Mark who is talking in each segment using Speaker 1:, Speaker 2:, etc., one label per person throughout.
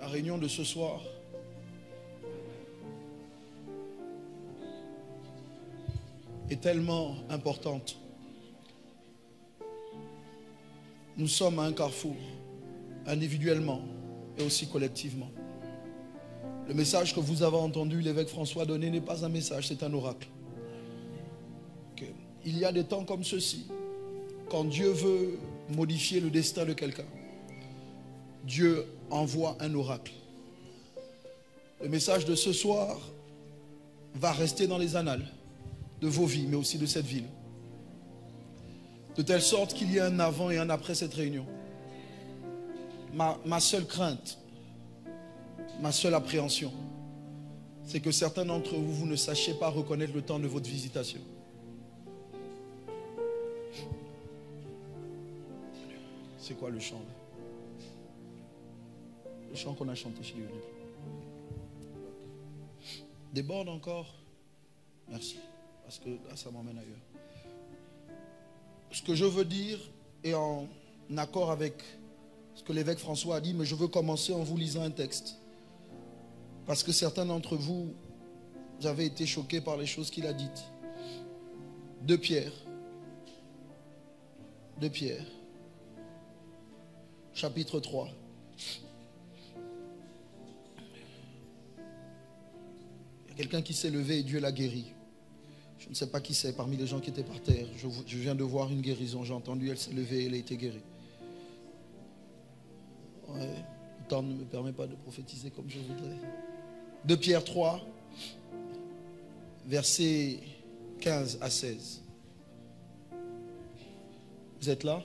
Speaker 1: La réunion de ce soir est tellement importante. Nous sommes à un carrefour, individuellement et aussi collectivement. Le message que vous avez entendu l'évêque François donner n'est pas un message, c'est un oracle. Il y a des temps comme ceux-ci, quand Dieu veut modifier le destin de quelqu'un, Dieu envoie un oracle. Le message de ce soir va rester dans les annales de vos vies, mais aussi de cette ville. De telle sorte qu'il y ait un avant et un après cette réunion. Ma seule crainte, ma seule appréhension, c'est que certains d'entre vous, vous ne sachiez pas reconnaître le temps de votre visitation. C'est quoi le chant là? Le chant qu'on a chanté chez Lionel. Déborde encore. Merci. Parce que là, ça m'emmène ailleurs. Ce que je veux dire est en accord avec ce que l'évêque François a dit, mais je veux commencer en vous lisant un texte. Parce que certains d'entre vous, vous avez été choqués par les choses qu'il a dites. 2 Pierre. 2 Pierre. Chapitre 3. Il y a quelqu'un qui s'est levé et Dieu l'a guéri. Je ne sais pas qui c'est parmi les gens qui étaient par terre. Je viens de voir une guérison. J'ai entendu, elle s'est levée et elle a été guérie. Ouais, le temps ne me permet pas de prophétiser comme je voudrais. 2 Pierre 3, versets 15 à 16. Vous êtes là?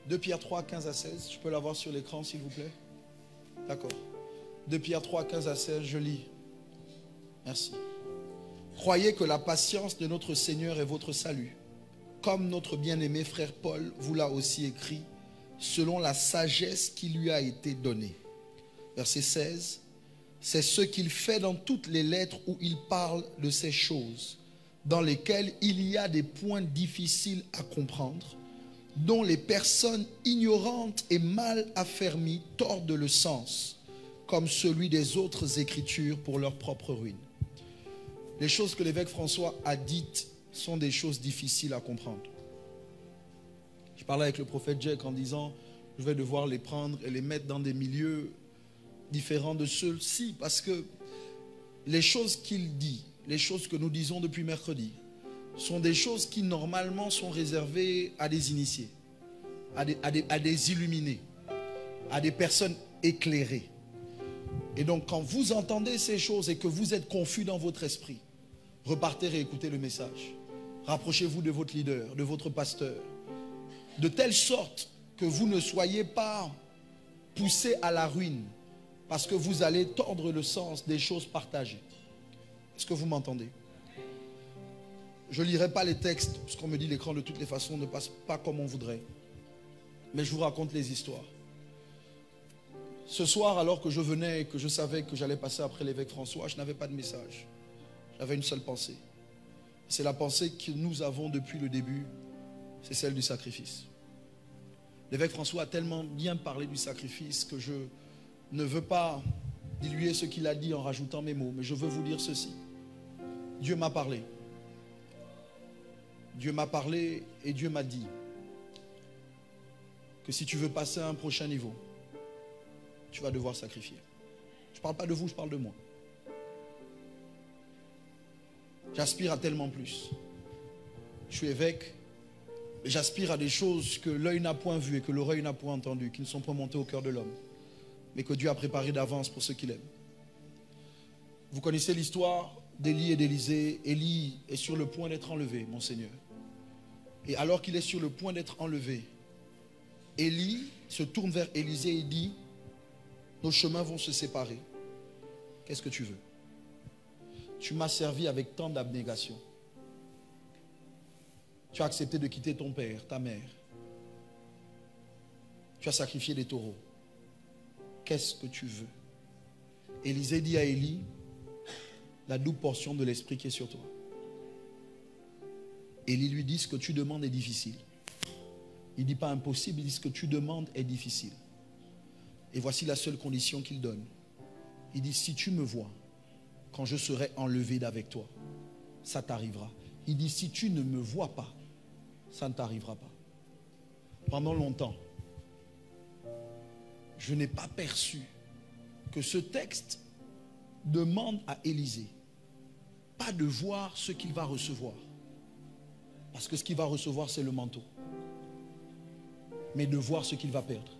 Speaker 1: 2 Pierre 3, 15 à 16. Je peux l'avoir sur l'écran, s'il vous plaît? D'accord. 2 Pierre 3, 15 à 16, je lis. Merci. Croyez que la patience de notre Seigneur est votre salut. Comme notre bien-aimé frère Paul vous l'a aussi écrit, selon la sagesse qui lui a été donnée. Verset 16. C'est ce qu'il fait dans toutes les lettres où il parle de ces choses, dans lesquelles il y a des points difficiles à comprendre, dont les personnes ignorantes et mal affermies tordent le sens, comme celui des autres écritures pour leur propre ruine. Les choses que l'évêque François a dites sont des choses difficiles à comprendre. Je parlais avec le prophète Jack en disant, je vais devoir les prendre et les mettre dans des milieux différents de ceux-ci, parce que les choses qu'il dit, les choses que nous disons depuis mercredi, sont des choses qui normalement sont réservées à des initiés, à des illuminés, à des personnes éclairées. Et donc quand vous entendez ces choses et que vous êtes confus dans votre esprit, repartez et écoutez le message. Rapprochez-vous de votre leader, de votre pasteur, de telle sorte que vous ne soyez pas poussés à la ruine, parce que vous allez tordre le sens des choses partagées. Est-ce que vous m'entendez? Je ne lirai pas les textes, parce qu'on me dit l'écran de toutes les façons ne passe pas comme on voudrait. Mais je vous raconte les histoires. Ce soir, alors que je venais et que je savais que j'allais passer après l'évêque François, je n'avais pas de message. J'avais une seule pensée. C'est la pensée que nous avons depuis le début, c'est celle du sacrifice. L'évêque François a tellement bien parlé du sacrifice que je ne veux pas diluer ce qu'il a dit en rajoutant mes mots, mais je veux vous dire ceci. Dieu m'a parlé. Dieu m'a parlé et Dieu m'a dit que si tu veux passer à un prochain niveau, tu vas devoir sacrifier. Je ne parle pas de vous, je parle de moi. J'aspire à tellement plus. Je suis évêque, et j'aspire à des choses que l'œil n'a point vues et que l'oreille n'a point entendues, qui ne sont pas montées au cœur de l'homme, mais que Dieu a préparé d'avance pour ceux qu'il aime. Vous connaissez l'histoire d'Élie et d'Élisée. Élie est sur le point d'être enlevé, mon Seigneur. Et alors qu'il est sur le point d'être enlevé, Élie se tourne vers Élisée et dit, nos chemins vont se séparer. Qu'est-ce que tu veux? Tu m'as servi avec tant d'abnégation. Tu as accepté de quitter ton père, ta mère. Tu as sacrifié des taureaux. Qu'est-ce que tu veux? Élisée dit à Élie, la double portion de l'esprit qui est sur toi. Élie lui dit, ce que tu demandes est difficile. Il ne dit pas impossible, il dit ce que tu demandes est difficile. Et voici la seule condition qu'il donne. Il dit, si tu me vois, quand je serai enlevé d'avec toi, ça t'arrivera. Il dit, si tu ne me vois pas, ça ne t'arrivera pas. Pendant longtemps, je n'ai pas perçu que ce texte demande à Élisée pas de voir ce qu'il va recevoir. Parce que ce qu'il va recevoir, c'est le manteau. Mais de voir ce qu'il va perdre.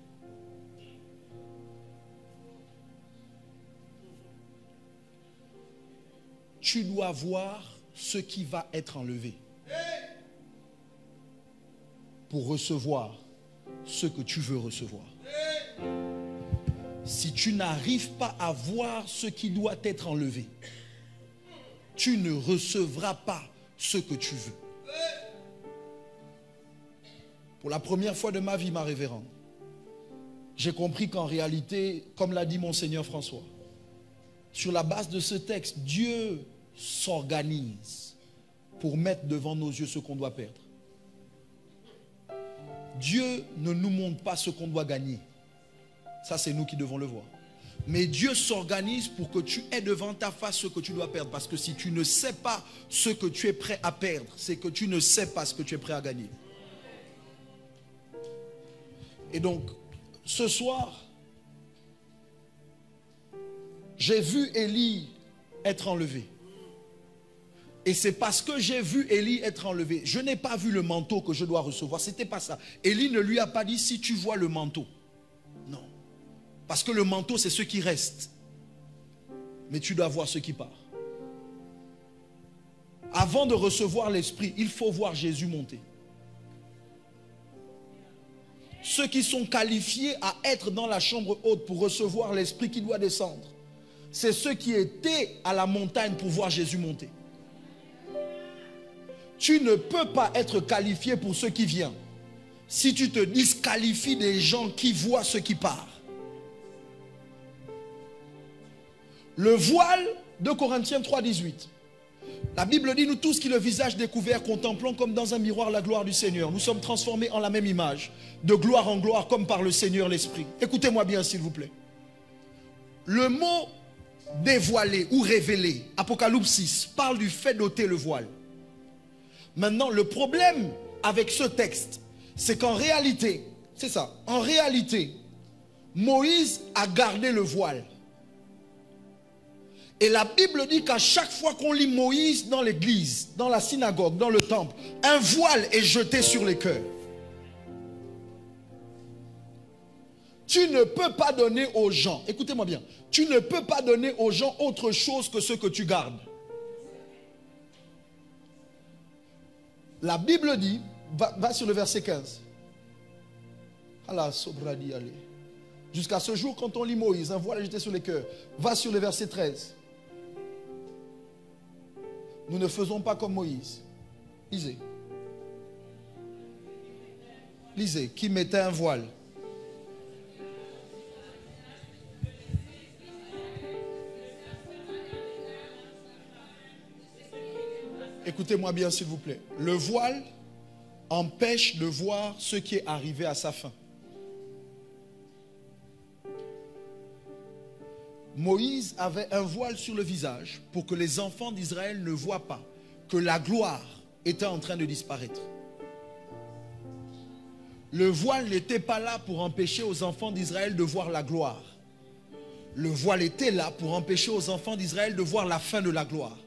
Speaker 1: Tu dois voir ce qui va être enlevé pour recevoir ce que tu veux recevoir. Si tu n'arrives pas à voir ce qui doit être enlevé, tu ne recevras pas ce que tu veux. Pour la première fois de ma vie, ma révérende, j'ai compris qu'en réalité, comme l'a dit Monseigneur François, sur la base de ce texte, Dieu s'organise pour mettre devant nos yeux ce qu'on doit perdre. Dieu ne nous montre pas ce qu'on doit gagner. Ça, c'est nous qui devons le voir. Mais Dieu s'organise pour que tu aies devant ta face ce que tu dois perdre. Parce que si tu ne sais pas ce que tu es prêt à perdre, c'est que tu ne sais pas ce que tu es prêt à gagner. Et donc, ce soir, j'ai vu Élie être enlevé. Et c'est parce que j'ai vu Élie être enlevé. Je n'ai pas vu le manteau que je dois recevoir. Ce n'était pas ça. Élie ne lui a pas dit, si tu vois le manteau. Non. Parce que le manteau, c'est ce qui reste. Mais tu dois voir ce qui part. Avant de recevoir l'esprit, il faut voir Jésus monter. Ceux qui sont qualifiés à être dans la chambre haute pour recevoir l'esprit qui doit descendre, c'est ceux qui étaient à la montagne pour voir Jésus monter. Tu ne peux pas être qualifié pour ce qui vient si tu te disqualifies des gens qui voient ce qui part. Le voile de Corinthiens 3,18. La Bible dit, nous tous qui le visage découvert contemplons comme dans un miroir la gloire du Seigneur. Nous sommes transformés en la même image, de gloire en gloire comme par le Seigneur l'Esprit. Écoutez-moi bien s'il vous plaît. Le mot dévoilé ou révélé, Apocalypse 6, parle du fait d'ôter le voile. Maintenant, le problème avec ce texte, c'est qu'en réalité, c'est ça, en réalité, Moïse a gardé le voile. Et la Bible dit qu'à chaque fois qu'on lit Moïse dans l'église, dans la synagogue, dans le temple, un voile est jeté sur les cœurs. Tu ne peux pas donner aux gens, écoutez-moi bien, tu ne peux pas donner aux gens autre chose que ce que tu gardes. La Bible dit, va sur le verset 15. Allah, sobradi, allez. Jusqu'à ce jour, quand on lit Moïse, un voile est jeté sur les cœurs. Va sur le verset 13. Nous ne faisons pas comme Moïse. Lisez. Lisez. Qui mettait un voile. Écoutez-moi bien s'il vous plaît. Le voile empêche de voir ce qui est arrivé à sa fin. Moïse avait un voile sur le visage pour que les enfants d'Israël ne voient pas que la gloire était en train de disparaître. Le voile n'était pas là pour empêcher aux enfants d'Israël de voir la gloire. Le voile était là pour empêcher aux enfants d'Israël de voir la fin de la gloire.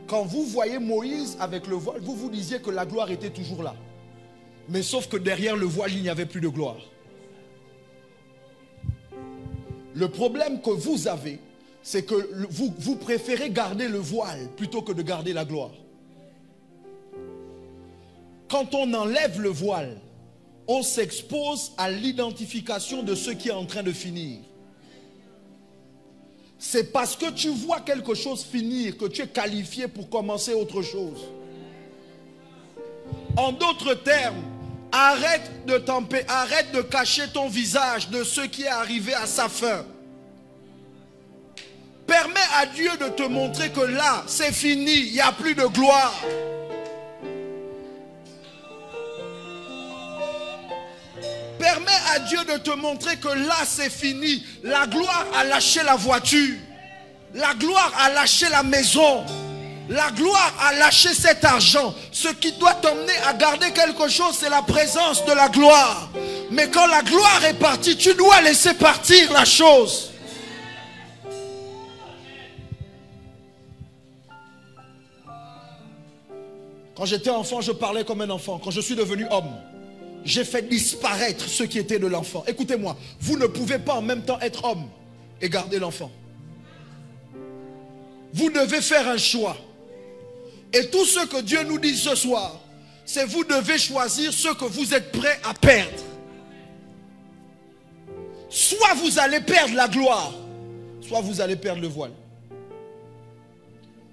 Speaker 1: Quand vous voyez Moïse avec le voile, vous vous disiez que la gloire était toujours là. Mais sauf que derrière le voile, il n'y avait plus de gloire. Le problème que vous avez, c'est que vous préférez garder le voile plutôt que de garder la gloire. Quand on enlève le voile, on s'expose à l'identification de ce qui est en train de finir. C'est parce que tu vois quelque chose finir que tu es qualifié pour commencer autre chose. En d'autres termes, arrête de cacher ton visage de ce qui est arrivé à sa fin. Permets à Dieu de te montrer que là, c'est fini, il n'y a plus de gloire. Permets à Dieu de te montrer que là, c'est fini. La gloire a lâché la voiture. La gloire a lâché la maison. La gloire a lâché cet argent. Ce qui doit t'emmener à garder quelque chose, c'est la présence de la gloire. Mais quand la gloire est partie, tu dois laisser partir la chose. Quand j'étais enfant, je parlais comme un enfant. Quand je suis devenu homme, j'ai fait disparaître ce qui était de l'enfant. Écoutez-moi, vous ne pouvez pas en même temps être homme et garder l'enfant. Vous devez faire un choix. Et tout ce que Dieu nous dit ce soir, c'est vous devez choisir ce que vous êtes prêt à perdre. Soit vous allez perdre la gloire, soit vous allez perdre le voile.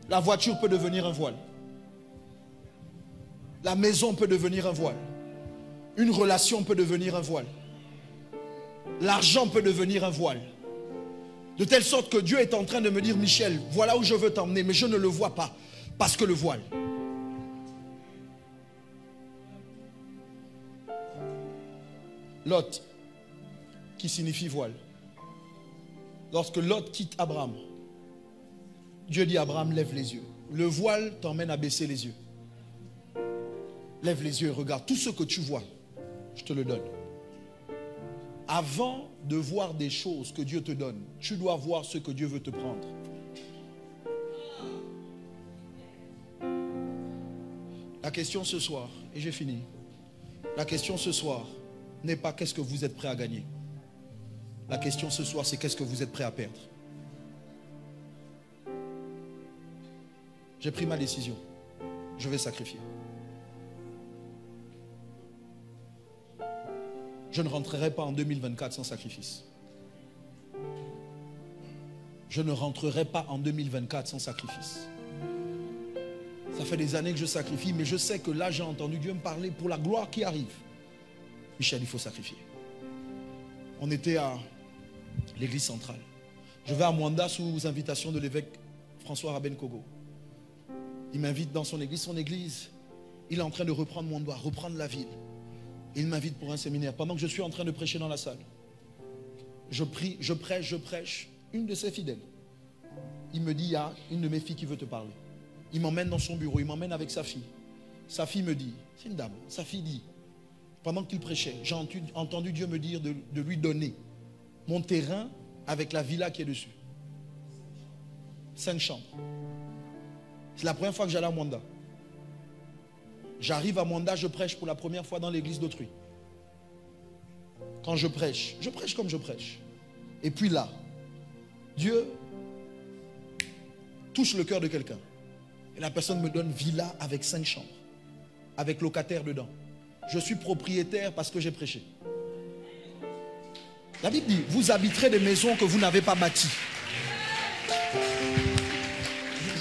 Speaker 1: La voiture peut devenir un voile. La maison peut devenir un voile. Une relation peut devenir un voile. L'argent peut devenir un voile. De telle sorte que Dieu est en train de me dire, Michel, voilà où je veux t'emmener, mais je ne le vois pas, parce que le voile. Lot, qui signifie voile. Lorsque Lot quitte Abraham, Dieu dit à Abraham, lève les yeux. Le voile t'emmène à baisser les yeux. Lève les yeux et regarde, tout ce que tu vois, je te le donne. Avant de voir des choses que Dieu te donne, tu dois voir ce que Dieu veut te prendre. La question ce soir, et j'ai fini, la question ce soir n'est pas qu'est-ce que vous êtes prêt à gagner. La question ce soir, c'est qu'est-ce que vous êtes prêt à perdre. J'ai pris ma décision. Je vais sacrifier. Je ne rentrerai pas en 2024 sans sacrifice. Je ne rentrerai pas en 2024 sans sacrifice. Ça fait des années que je sacrifie, mais je sais que là, j'ai entendu Dieu me parler pour la gloire qui arrive. Michel, il faut sacrifier. On était à l'église centrale. Je vais à Mwanda sous invitation de l'évêque François Rabben Kogo. Il m'invite dans son église. Il est en train de reprendre Mwanda, reprendre la ville. Il m'invite pour un séminaire. Pendant que je suis en train de prêcher dans la salle, je prie, je prêche. Une de ses fidèles, il me dit, il y a une de mes filles qui veut te parler. Il m'emmène dans son bureau, il m'emmène avec sa fille. Sa fille me dit, c'est une dame, sa fille dit, pendant qu'il prêchait, j'ai entendu Dieu me dire de lui donner mon terrain avec la villa qui est dessus. 5 chambres. C'est la première fois que j'allais à Mwanda. J'arrive à Mwanda, je prêche pour la première fois dans l'église d'autrui. Quand je prêche comme je prêche. Et puis là, Dieu touche le cœur de quelqu'un. Et la personne me donne villa avec 5 chambres. Avec locataire dedans. Je suis propriétaire parce que j'ai prêché. La Bible dit, vous habiterez des maisons que vous n'avez pas bâties.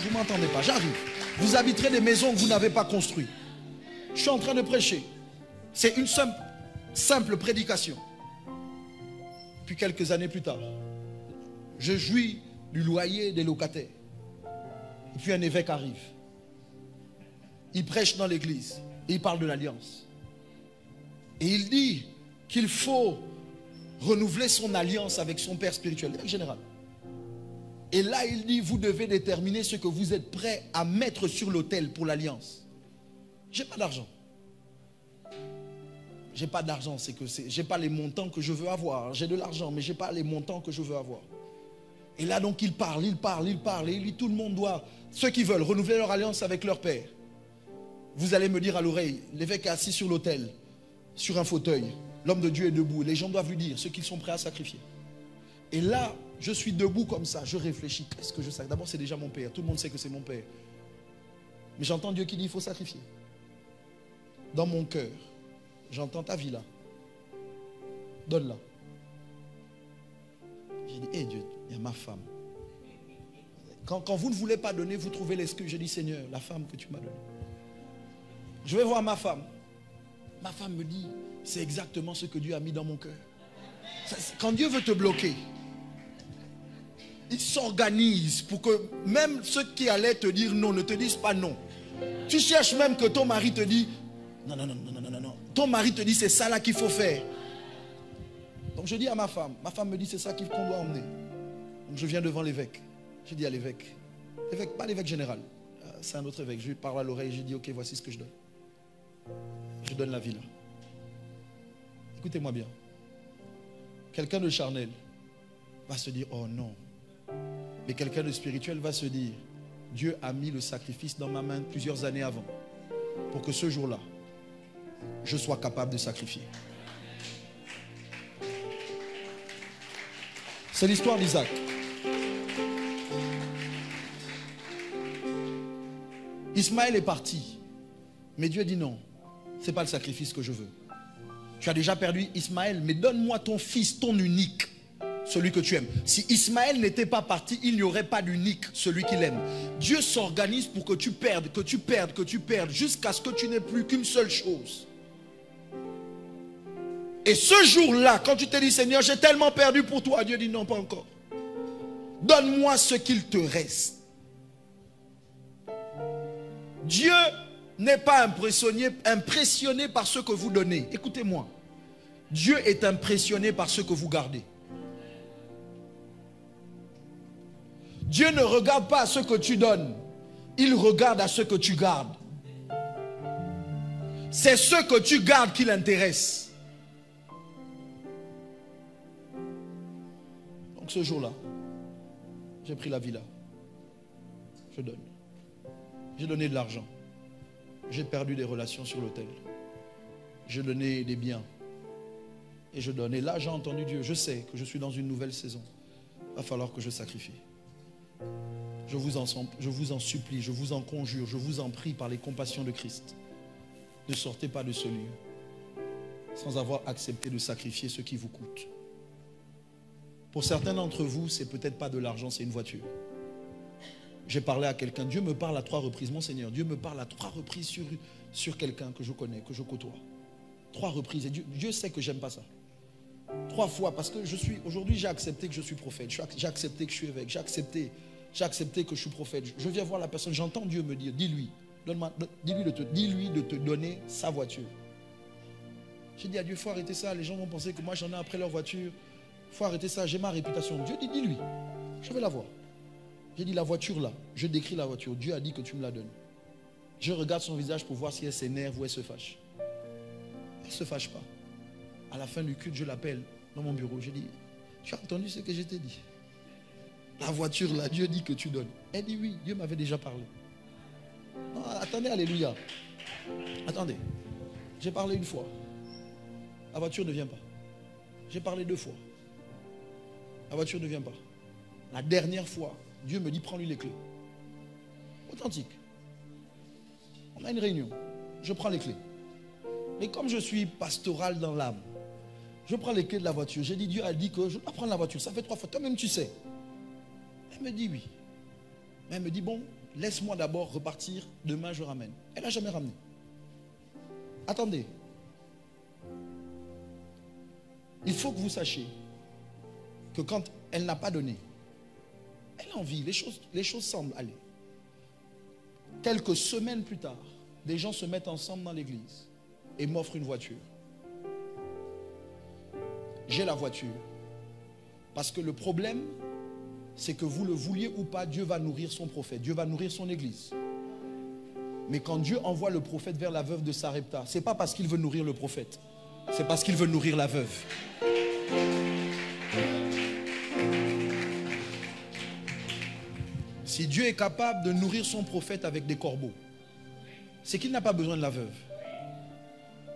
Speaker 1: Vous ne m'entendez pas, j'arrive. Vous habiterez des maisons que vous n'avez pas construites. Je suis en train de prêcher. C'est une simple prédication. Puis quelques années plus tard, je jouis du loyer des locataires. Et puis un évêque arrive. Il prêche dans l'église. Et il parle de l'alliance. Et il dit qu'il faut renouveler son alliance avec son père spirituel, l'évêque général. Et là, il dit, vous devez déterminer ce que vous êtes prêt à mettre sur l'autel pour l'alliance. J'ai pas d'argent. J'ai pas d'argent, c'est que j'ai pas les montants que je veux avoir. J'ai de l'argent, mais j'ai pas les montants que je veux avoir. Et là donc il parle. Et il dit tout le monde doit, ceux qui veulent renouveler leur alliance avec leur père. Vous allez me dire à l'oreille, l'évêque est assis sur l'autel, sur un fauteuil. L'homme de Dieu est debout. Les gens doivent lui dire ce qu'ils sont prêts à sacrifier. Et là, je suis debout comme ça, je réfléchis. Qu'est-ce que je sacrifie? D'abord, c'est déjà mon père. Tout le monde sait que c'est mon père. Mais j'entends Dieu qui dit, il faut sacrifier. Dans mon cœur, j'entends ta vie là. Donne-la. J'ai dit, hé Dieu, il y a ma femme. Quand vous ne voulez pas donner, vous trouvez l'excuse. J'ai dit, Seigneur, la femme que tu m'as donnée. Je vais voir ma femme. Ma femme me dit, c'est exactement ce que Dieu a mis dans mon cœur. Quand Dieu veut te bloquer, il s'organise pour que même ceux qui allaient te dire non ne te disent pas non. Tu cherches même que ton mari te dise non, non, non, non, non, non, non. Ton mari te dit c'est ça là qu'il faut faire. Donc je dis à ma femme me dit c'est ça qu'on doit emmener. Donc je viens devant l'évêque. Je dis à l'évêque, pas l'évêque général, c'est un autre évêque. Je lui parle à l'oreille, je dis ok, voici ce que je donne. Je donne la villa. Écoutez-moi bien. Quelqu'un de charnel va se dire oh non. Mais quelqu'un de spirituel va se dire Dieu a mis le sacrifice dans ma main plusieurs années avant pour que ce jour-là je sois capable de sacrifier. C'est l'histoire d'Isaac. Ismaël est parti, mais Dieu dit non, ce n'est pas le sacrifice que je veux. Tu as déjà perdu Ismaël, mais donne-moi ton fils, ton unique, celui que tu aimes. Si Ismaël n'était pas parti, il n'y aurait pas d'unique, celui qu'il aime. Dieu s'organise pour que tu perdes, que tu perdes, que tu perdes, jusqu'à ce que tu n'aies plus qu'une seule chose. Et ce jour-là, quand tu te dis Seigneur, j'ai tellement perdu pour toi, Dieu dit non, pas encore. Donne-moi ce qu'il te reste. Dieu n'est pas impressionné par ce que vous donnez. Écoutez-moi. Dieu est impressionné par ce que vous gardez. Dieu ne regarde pas à ce que tu donnes. Il regarde à ce que tu gardes. C'est ce que tu gardes qui l'intéresse. Donc ce jour-là, j'ai pris la villa. Je donne. J'ai donné de l'argent. J'ai perdu des relations sur l'autel. J'ai donné des biens. Et je donne. Et là, j'ai entendu Dieu. Je sais que je suis dans une nouvelle saison. Il va falloir que je sacrifie. Je vous en supplie, je vous en conjure, je vous en prie par les compassions de Christ. Ne sortez pas de ce lieu sans avoir accepté de sacrifier ce qui vous coûte. Pour certains d'entre vous, c'est peut-être pas de l'argent, c'est une voiture. J'ai parlé à quelqu'un, Dieu me parle à 3 reprises, mon Seigneur, Dieu me parle à 3 reprises sur quelqu'un que je connais, que je côtoie. 3 reprises, et Dieu sait que j'aime pas ça. 3 fois, parce que aujourd'hui j'ai accepté que je suis prophète, j'ai accepté que je suis évêque, j'ai accepté que je suis prophète. Je viens voir la personne, j'entends Dieu me dire, dis-lui de te donner sa voiture. J'ai dit à Dieu, il faut arrêter ça, les gens vont penser que moi j'en ai après leur voiture. Il faut arrêter ça, j'ai ma réputation. Dieu dit, dis-lui, je vais la voir. J'ai dit, la voiture là, je décris la voiture. Dieu a dit que tu me la donnes. Je regarde son visage pour voir si elle s'énerve ou elle se fâche. Elle ne se fâche pas. À la fin du culte, je l'appelle dans mon bureau. Je dis, tu as entendu ce que je t'ai dit? La voiture là, Dieu dit que tu donnes. Elle dit oui, Dieu m'avait déjà parlé. Non, attendez, alléluia. Attendez, j'ai parlé une fois. La voiture ne vient pas. J'ai parlé 2 fois. La voiture ne vient pas. La dernière fois, Dieu me dit, prends-lui les clés. Authentique. On a une réunion. Je prends les clés. Mais comme je suis pastoral dans l'âme, je prends les clés de la voiture. J'ai dit, Dieu a dit que je dois prendre la voiture. Ça fait 3 fois. Toi-même, tu sais. Elle me dit oui. Mais elle me dit, bon, laisse-moi d'abord repartir. Demain, je ramène. Elle n'a jamais ramené. Attendez. Il faut que vous sachiez que quand elle n'a pas donné, elle a envie, les choses semblent aller. Quelques semaines plus tard, des gens se mettent ensemble dans l'église et m'offrent une voiture. J'ai la voiture. Parce que le problème, c'est que vous le vouliez ou pas, Dieu va nourrir son prophète, Dieu va nourrir son église. Mais quand Dieu envoie le prophète vers la veuve de Sarepta, ce n'est pas parce qu'il veut nourrir le prophète, c'est parce qu'il veut nourrir la veuve. Si Dieu est capable de nourrir son prophète avec des corbeaux, c'est qu'il n'a pas besoin de la veuve.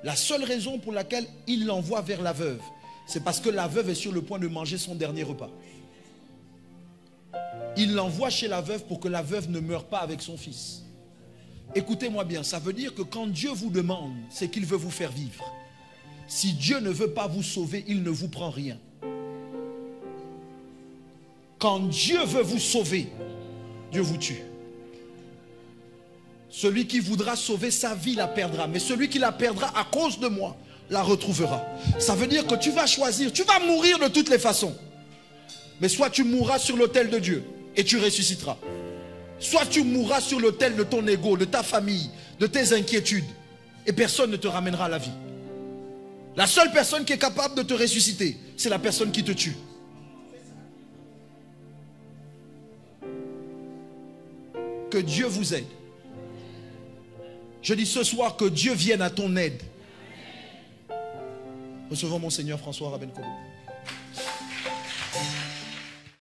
Speaker 1: La seule raison pour laquelle il l'envoie vers la veuve, c'est parce que la veuve est sur le point de manger son dernier repas. Il l'envoie chez la veuve pour que la veuve ne meure pas avec son fils. Écoutez-moi bien, ça veut dire que quand Dieu vous demande, c'est qu'il veut vous faire vivre. Si Dieu ne veut pas vous sauver, il ne vous prend rien. Quand Dieu veut vous sauver, Dieu vous tue. Celui qui voudra sauver sa vie la perdra, mais celui qui la perdra à cause de moi la retrouvera. Ça veut dire que tu vas choisir, tu vas mourir de toutes les façons. Mais soit tu mourras sur l'autel de Dieu et tu ressusciteras. Soit tu mourras sur l'autel de ton ego, de ta famille, de tes inquiétudes. Et personne ne te ramènera à la vie. La seule personne qui est capable de te ressusciter, c'est la personne qui te tue. Que Dieu vous aide. Je dis ce soir que Dieu vienne à ton aide. Recevons Monseigneur François Rabenkobo.